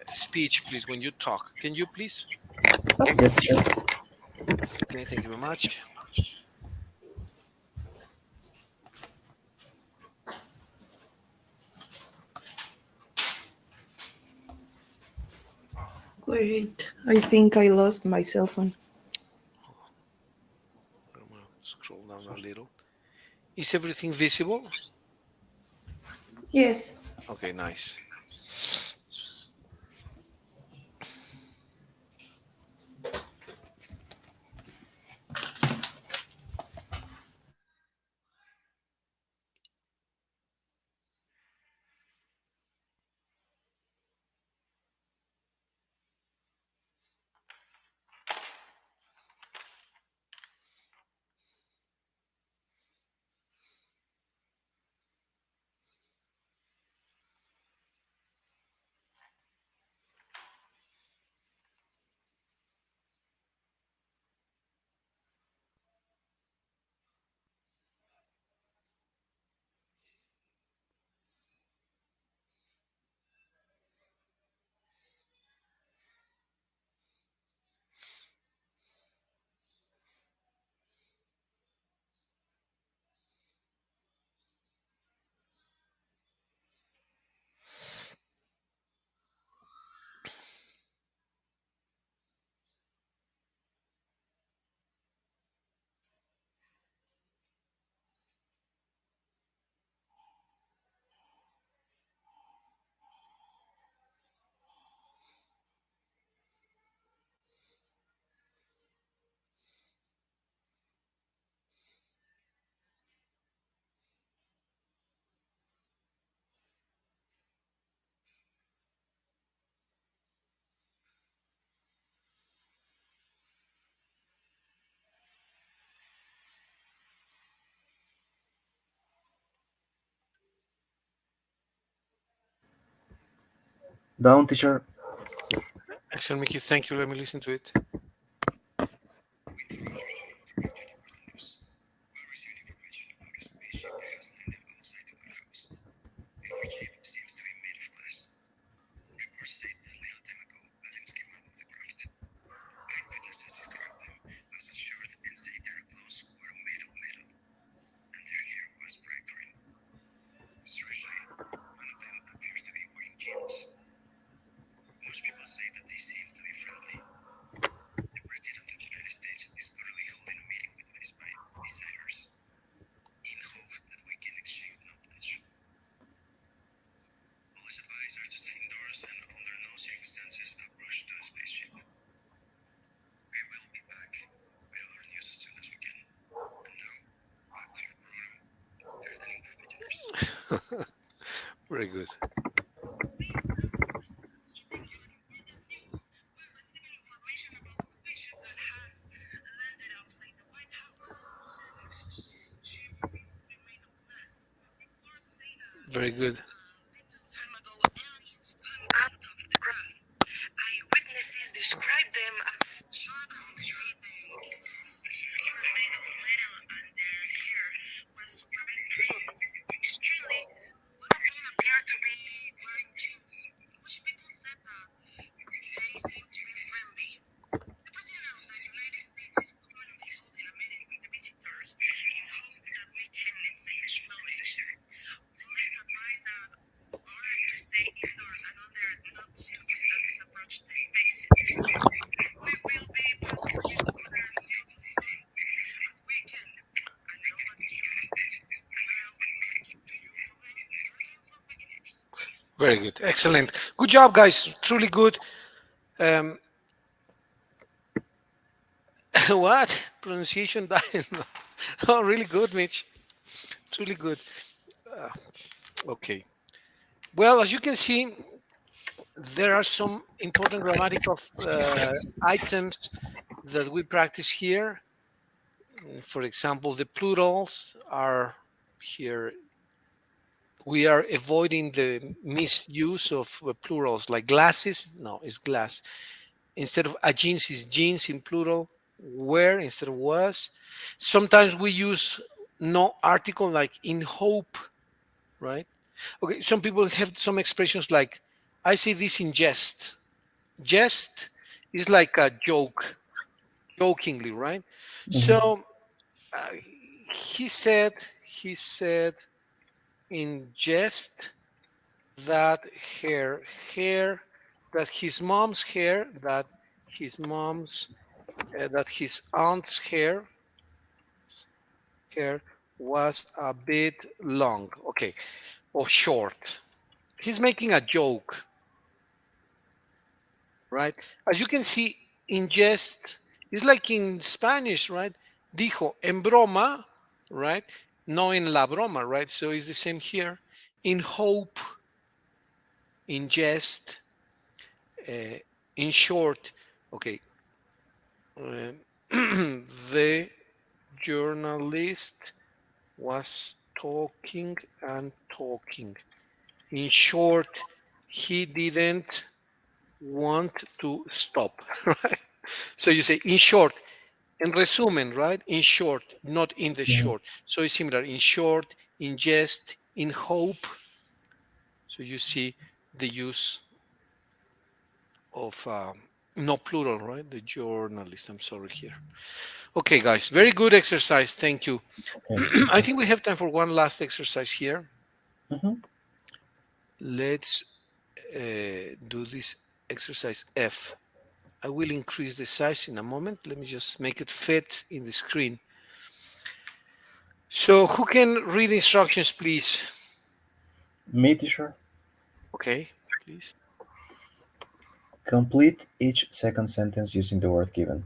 speech, please, when you talk. Can you please?
Yes, sure.
Okay, thank you very much.
Wait, I think I lost my cell phone.
I'm gonna scroll down a little. Is everything visible?
Yes.
Okay, nice.
Down, teacher.
Excellent, Mickey. Thank you. Let me listen to it. Very good. Very good. Very good. Excellent. Good job, guys. Truly good. Um, what? Pronunciation diet. Oh, really good, Mitch. Truly good. Uh, okay. Well, as you can see, there are some important grammatical items that we practice here. For example, the plurals are here. We are avoiding the misuse of plurals like glasses. No, it's glass. Instead of a jeans is jeans in plural. Were instead of was. Sometimes we use no article like in hope, right? Okay, some people have some expressions like I say this in jest. Jest is like a joke, jokingly, right?
Mhm.
So uh, he said in jest that her hair, that his mom's hair, his mom's, that his aunt's hair was a bit long, okay, or short. He's making a joke, right? As you can see, in jest, it's like in Spanish, right? Dijo en broma, right? No en la broma, right? So it's the same here. In hope, in jest, uh, in short, okay. Um, the journalist was talking and talking. In short, he didn't want to stop, right? So you say, in short, en resumen, right? In short, not in the
Mhm.
short. So it's similar in short, in jest, in hope. So you see the use of no plural, right? The journalist. I'm sorry here. Okay, guys, very good exercise. Thank you.
Okay, thank
I
you.
think we have time for one last exercise here.
Mhm.
Let's do this exercise F. I will increase the size in a moment. Let me just make it fit in the screen. So who can read the instructions, please?
Me, teacher.
Okay, please.
Complete each second sentence using the word given,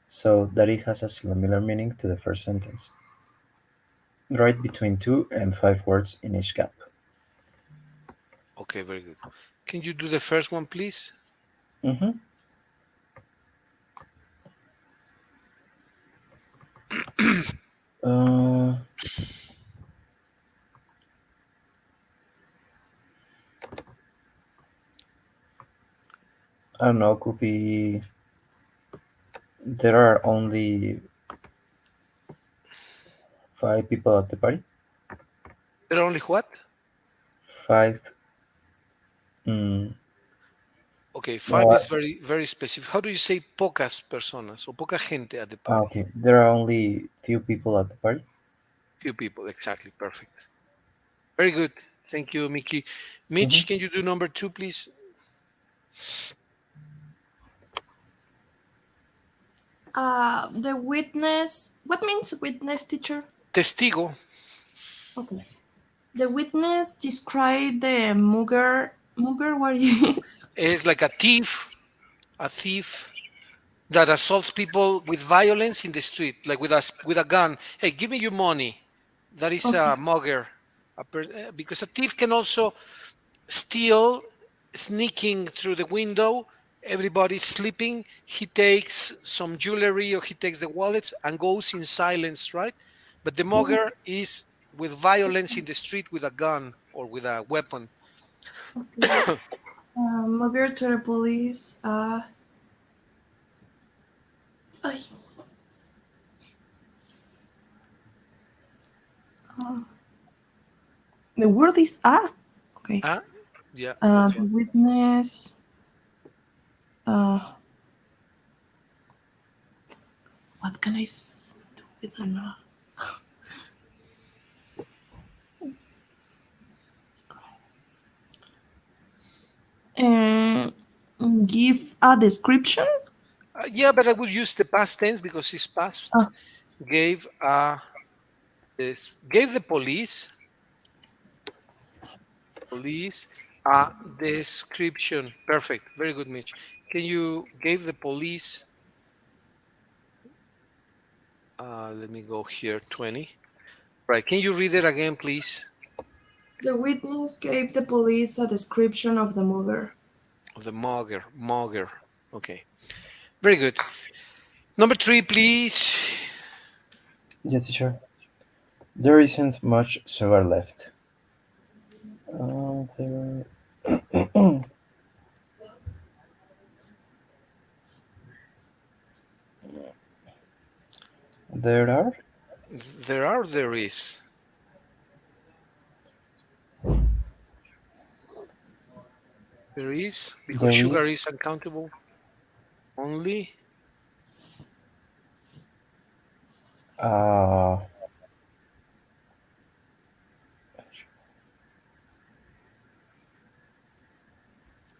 so that it has a similar meaning to the first sentence. Write between 2 and 5 words in each gap.
Okay, very good. Can you do the first one, please?
Mm-hmm. Uh, I don't know. Could be there are only 5 people at the party.
There are only what?
Five. Mm,
Okay, five
no.
is very, very specific. How do you say pocas personas or poca gente at the party?
Okay. There are only few people at the party.
Few people, exactly. Perfect. Very good. Thank you, Mickey.
Mm-hmm.
Mitch, can you do number two, please?
The witness. What means witness, teacher?
Testigo
Okay. The witness described the mugger. Mugger, what is?
is like a thief that assaults people with violence in the street, like with a gun. Hey, give me your money. That is
Okay.
a mugger. Because a thief can also steal, sneaking through the window. Everybody's sleeping. He takes some jewelry or he takes the wallets and goes in silence, right? But the mugger is with violence in the street with a gun or with a weapon.
Okay. Mugger to the police. Ay, uh, the word is Okay.
Ah, yeah, that's
The
right.
witness. Uh, what can I do with an uh, give a description.
Yeah, but I would use the past tense because it's past.
Uh,
Gave gave the police a description. Perfect. Very good, Mitch. Can you give the police? Let me go here. 20. Right. Can you read it again, please?
The witness gave the police a description of the murder.
Of the mugger. Mugger. Okay. Very good. Number 3, please.
Yes, teacher. There isn't much sugar left. There, there are.
There are. There is. There is because
There
sugar
is.
is uncountable. Only
Uh,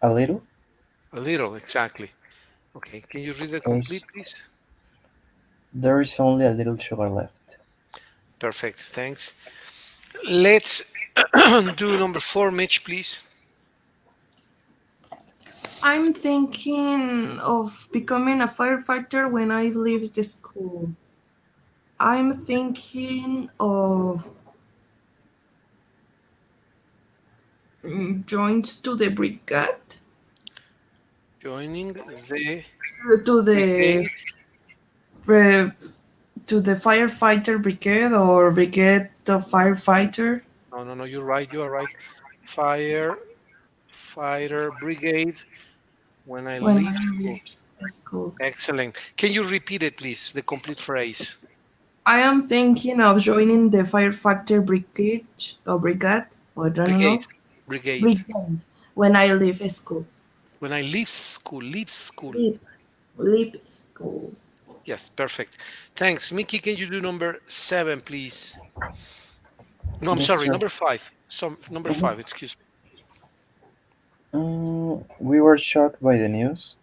a little.
a little. Exactly. Okay. Can you read it complete,
There's.
please?
There is only a little sugar left.
Perfect. Thanks. Let's do number 4, Mitch, please.
I'm thinking of becoming a firefighter when I leave the school. I'm thinking of joined to the brigade,
Joining the
to the
brigade.
uh, to the firefighter brigade or brigade of firefighter
No, no, no. You're right. You are right. Fire fighter brigade when I
when
leave
I
school.
leave the school.
Excellent. Can you repeat it, please? The complete phrase.
I am thinking of joining the firefighter brigade or brigade, or I don't
Brigade.
know,
Brigade.
brigade when I leave school.
When I leave school. Leave school.
Leave school.
Yes, perfect. Thanks. Mickey, can you do number 7, please? No, I'm
Yes,
sorry.
sir.
Number 5. Number
Mhm.
5. Excuse me.
We were shocked by the news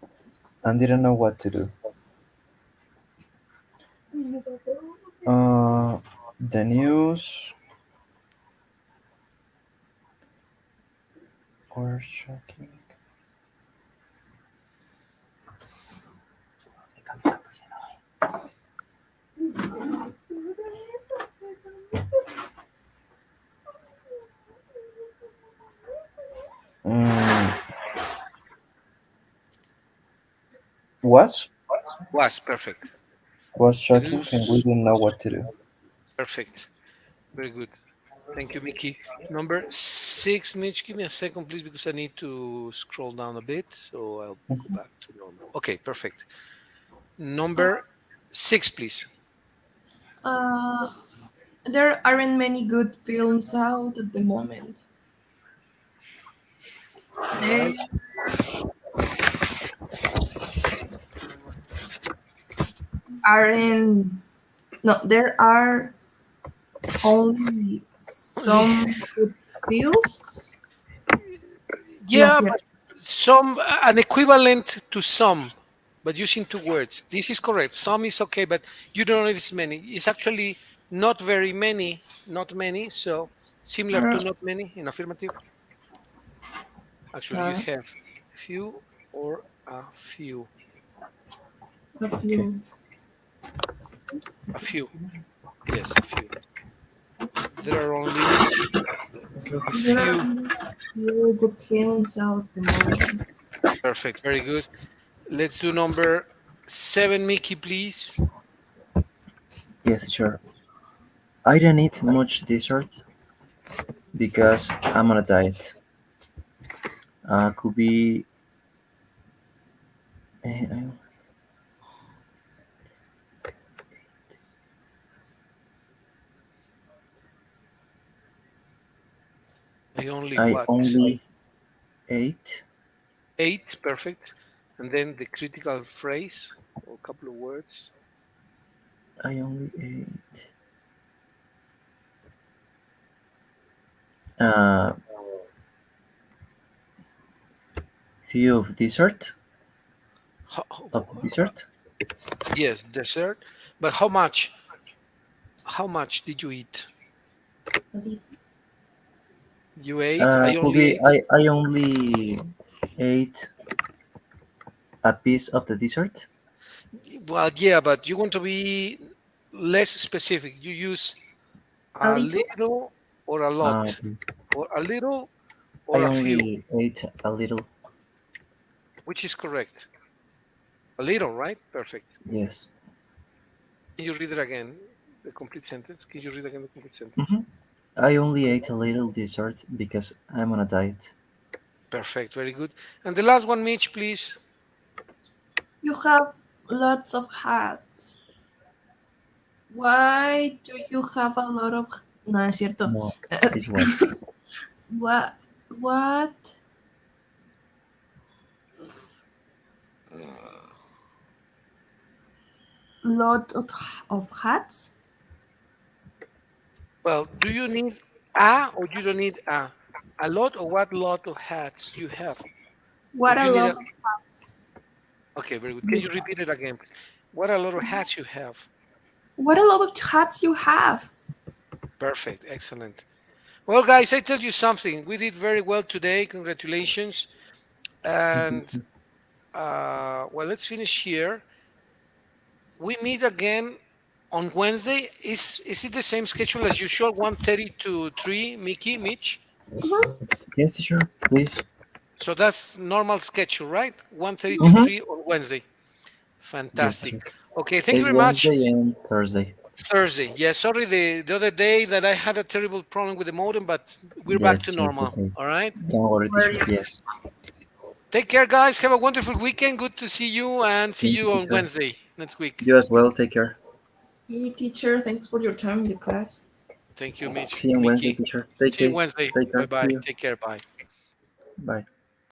and didn't know what to do. Uh, the news were shocking. Mm, was
Was perfect.
was
The
shocking and we
news
didn't know
was
what to do.
perfect. Very good. Thank you, Mickey. Number 6, Mitch. Give me a second, please, because I need to scroll down a bit. So I'll go back to normal. Okay, perfect. Number 6, please.
Uh, there aren't many good films out at the moment.
All
There
right.
aren't no, there are only
Only,
some good films.
yeah,
Yes,
but
yes.
some, an equivalent to some, but using 2 words. This is correct. Some is okay, but you don't know if it's many. It's actually not very many, not many. So similar
There
to not many in affirmative. Actually, you
are
have few or a few.
a
Okay.
few.
A few. Yes, a few. There are only a
There are
few.
only a few good films out at the moment.
Perfect. Very good. Let's do number 7, Mickey, please.
Yes, sure. I don't eat much dessert because I'm on a diet. Could be. I,
I only
I
what?
only ate.
8. Perfect. And then the critical phrase or a couple of words.
I only ate. Uh, few of dessert
How,
of dessert.
yes, dessert. But how much? How much did you eat? You ate. I
Could
only
be
ate.
I only ate a piece of the dessert.
Well, yeah, but you want to be less specific. You use
A
a
little?
little or a lot,
Okay.
or a little or
I
a few.
only ate a little.
Which is correct? A little, right? Perfect.
Yes.
Can you read it again? The complete sentence. Can you read again the complete sentence?
Hmm. I only ate a little dessert because I'm on a diet.
Perfect. Very good. And the last one, Mitch, please.
You have lots of hats. Why do you have a lot of... No, es cierto.
No, is what?
What? What? Lot of hats?
Well, do you need a or you don't need a? A lot or what lot of hats you have? Or
What a
you need
lot
a.
of hats.
Okay, very good. Can you repeat it again, please? What a lot of hats you have.
What a lot of hats you have.
Perfect. Excellent. Well, guys, I tell you something. We did very well today. Congratulations. And well, let's finish here. We meet again on Wednesday. Is it the same schedule as usual? 1:30 to 3, Mickey, Mitch?
Yes, teacher, please.
So that's normal schedule, right? 1:30 to
Mm-hmm.
3 on Wednesday.
Yes,
Fantastic.
teacher.
Okay, thank you
It's
very much.
Wednesday and Thursday.
Thursday. Yeah, sorry the other day that I had a terrible problem with the modem, but we're back to
Yes, teacher, it's
normal.
okay.
All right.
Don't worry,
Where
teacher.
you...
Yes.
Take care, guys. Have a wonderful weekend. Good to see you and see
Thank you,
you on
teacher.
Wednesday next week.
You as well. Take care.
Hey, teacher, thanks for your time in the class.
Thank you, Mitch.
See you on Wednesday,
Mickey.
teacher.
See you Wednesday.
Take
Bye
care. See
bye.
you.
Take care. Bye.
Bye.